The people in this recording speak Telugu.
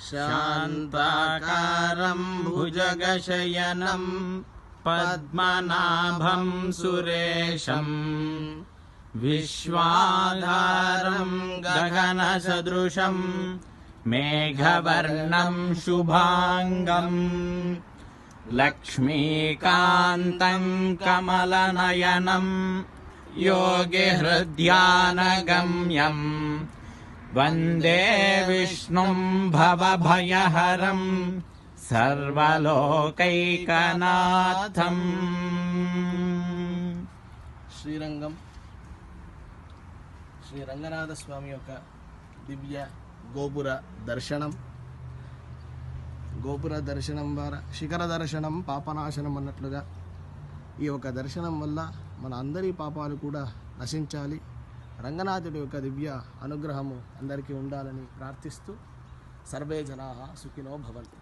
శాంతాకారం భుజగశయనం పద్మనాభం సురేశం విశ్వాధారం గగనసదృశం మేఘవర్ణం శుభాంగం లక్ష్మీకాంతం కమలనయనం యోగిహృద్యానగమ్యం వందే విష్ణుం భవభయహరం సర్వలోకైకనాథం. శ్రీరంగం శ్రీ రంగనాథ స్వామి యొక్క దివ్య గోపుర దర్శనం. గోపుర దర్శనం ద్వారా శిఖర దర్శనం పాపనాశనం అన్నట్లుగా ఈ యొక్క దర్శనం వల్ల మన అందరి పాపాలు కూడా నశించాలి. రంగనాథుడి యొక్క దివ్య అనుగ్రహము అందరికీ ఉండాలని ప్రార్థిస్తూ సర్వే జనాః సుఖినో భవంతు.